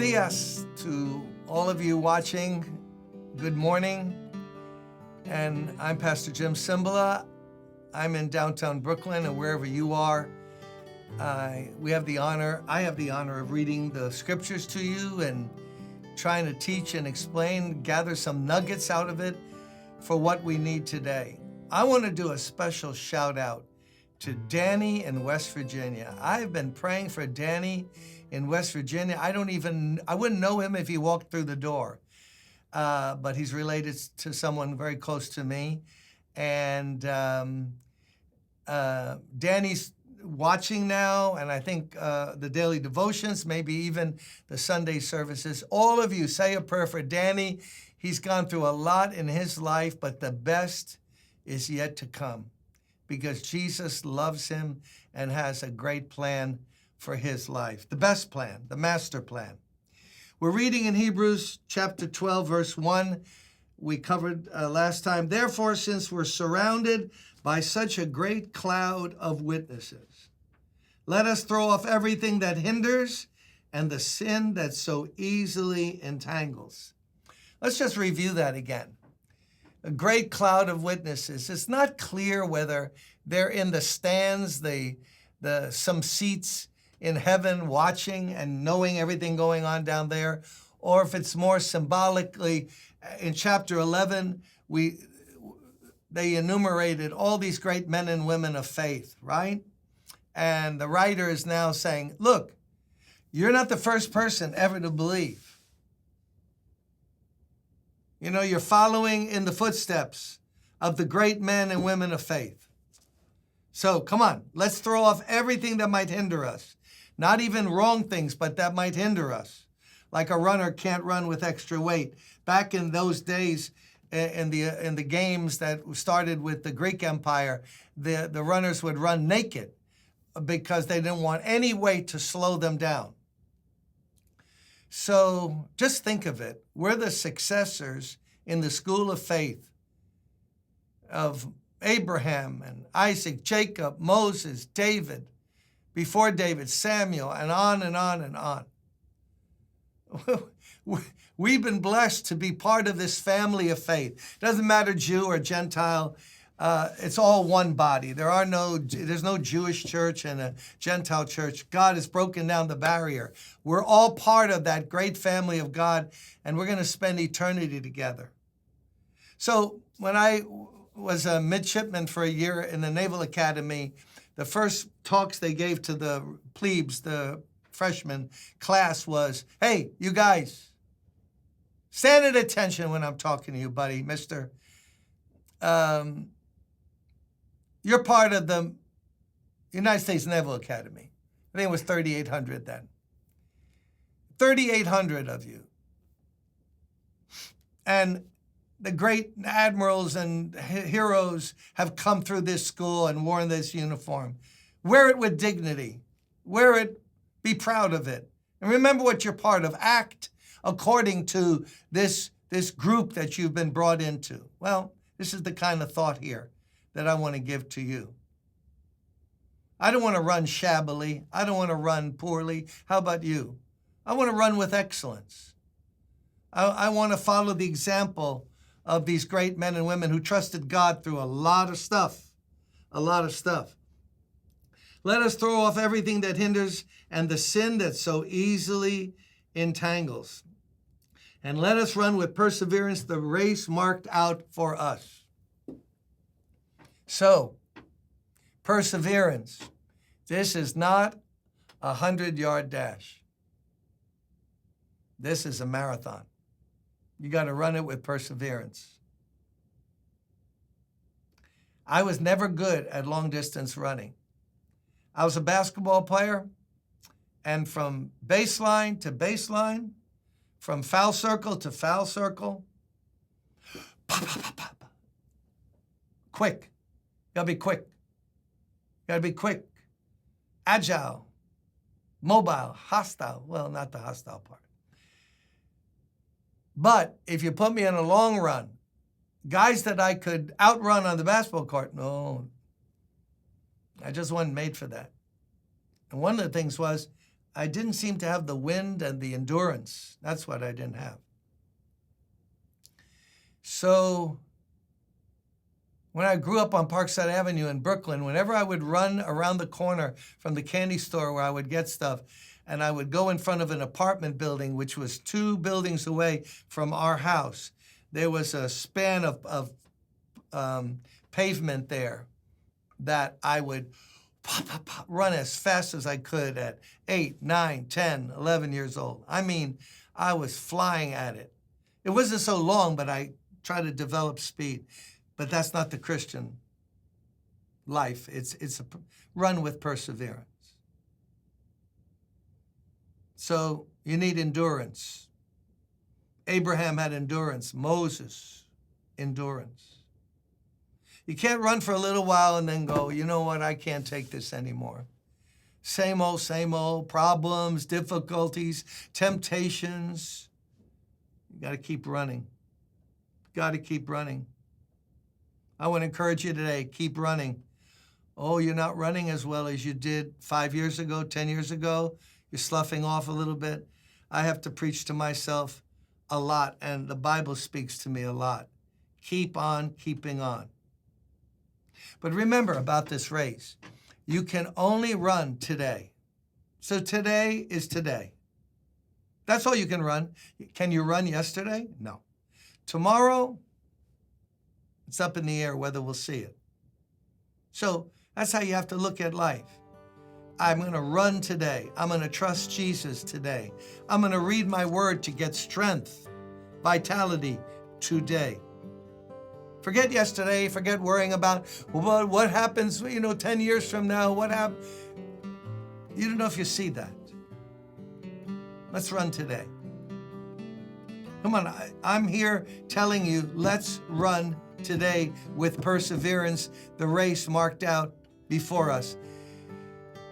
dias to all of you watching. Good morning. And I'm Pastor Jim Cymbala. I'm in downtown Brooklyn, and wherever you are, I have the honor of reading the scriptures to you and trying to teach and explain, gather some nuggets out of it for what we need today. I want to do a special shout out to Danny in West Virginia. I've been praying for Danny in West Virginia. I wouldn't know him if he walked through the door, but he's related to someone very close to me. And Danny's watching now, and I think the daily devotions, maybe even the Sunday services. All of you say a prayer for Danny. He's gone through a lot in his life, but the best is yet to come because Jesus loves him and has a great plan for his life. The best plan, the master plan. We're reading in Hebrews chapter 12, verse 1. We covered last time. Therefore, since we're surrounded by such a great cloud of witnesses, let us throw off everything that hinders and the sin that so easily entangles. Let's just review that again. A great cloud of witnesses. It's not clear whether they're in the stands, some seats in heaven watching and knowing everything going on down there, or if it's more symbolically. In chapter 11, they enumerated all these great men and women of faith, right? And the writer is now saying, look, you're not the first person ever to believe. You know, you're following in the footsteps of the great men and women of faith. So come on, let's throw off everything that might hinder us. Not even wrong things, but that might hinder us. Like a runner can't run with extra weight. Back in those days, in the games that started with the Greek Empire, the runners would run naked because they didn't want any weight to slow them down. So just think of it. We're the successors in the school of faith of Abraham and Isaac, Jacob, Moses, David, before David, Samuel, and on and on and on. We've been blessed to be part of this family of faith. Doesn't matter Jew or Gentile. It's all one body. There's no Jewish church and a Gentile church. God has broken down the barrier. We're all part of that great family of God, and we're going to spend eternity together. So when I was a midshipman for a year in the Naval Academy, the first talks they gave to the plebes, the freshman class, was, hey, you guys, stand at attention when I'm talking to you, buddy, mister. You're part of the United States Naval Academy. I think it was 3,800 then. 3,800 of you. And the great admirals and heroes have come through this school and worn this uniform. Wear it with dignity. Wear it, be proud of it. And remember what you're part of. Act according to this group that you've been brought into. Well, this is the kind of thought here that I want to give to you. I don't want to run shabbily. I don't want to run poorly. How about you? I want to run with excellence. I want to follow the example of these great men and women who trusted God through a lot of stuff. A lot of stuff. Let us throw off everything that hinders and the sin that so easily entangles. And let us run with perseverance the race marked out for us. So, perseverance. This is not a 100-yard dash. This is a marathon. You got to run it with perseverance. I was never good at long-distance running. I was a basketball player, and from baseline to baseline, from foul circle to foul circle, pop, pop, pop, pop. Quick. Gotta be quick. Gotta be quick. Agile. Mobile. Hostile. Well, not the hostile part. But if you put me in a long run, guys that I could outrun on the basketball court, no. I just wasn't made for that. And one of the things was I didn't seem to have the wind and the endurance. That's what I didn't have. So when I grew up on Parkside Avenue in Brooklyn, whenever I would run around the corner from the candy store where I would get stuff, and I would go in front of an apartment building, which was 2 buildings away from our house, there was a span of pavement there that I would pop, pop, pop, run as fast as I could at 8, 9, 10, 11 years old. I mean, I was flying at it. It wasn't so long, but I tried to develop speed. But that's not the Christian life. It's a run with perseverance. So you need endurance. Abraham had endurance. Moses, endurance. You can't run for a little while and then go, you know what, I can't take this anymore. Same old problems, difficulties, temptations. You got to keep running. Got to keep running. I want to encourage you today, keep running. Oh, you're not running as well as you did 5 years ago, 10 years ago. You're sloughing off a little bit. I have to preach to myself a lot, and the Bible speaks to me a lot. Keep on keeping on. But remember about this race, you can only run today. So today is today. That's all you can run. Can you run yesterday? No. Tomorrow, it's up in the air whether we'll see it. So that's how you have to look at life. I'm going to run today. I'm going to trust Jesus today. I'm going to read my word to get strength, vitality today. Forget yesterday. Forget worrying about what happens, 10 years from now. What happens? You don't know if you see that. Let's run today. Come on, I'm here telling you, let's run today with perseverance, the race marked out before us.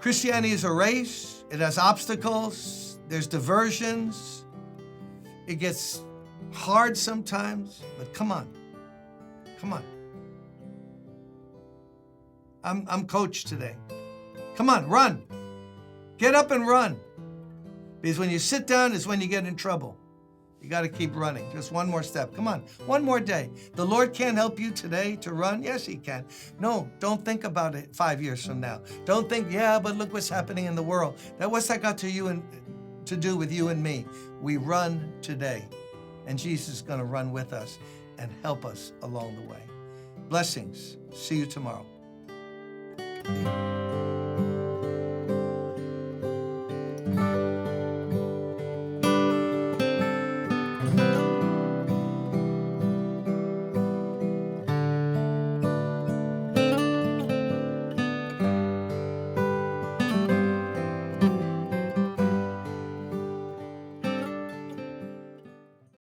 Christianity is a race. It has obstacles. There's diversions. It gets hard sometimes, but come on. Come on. I'm coach today. Come on, run. Get up and run. Because when you sit down is when you get in trouble. You got to keep running. Just one more step. Come on. One more day. The Lord can't help you today to run. Yes, he can. No, don't think about it 5 years from now. Don't think, but look what's happening in the world. What's that got to do with you and me? We run today. And Jesus is going to run with us and help us along the way. Blessings. See you tomorrow.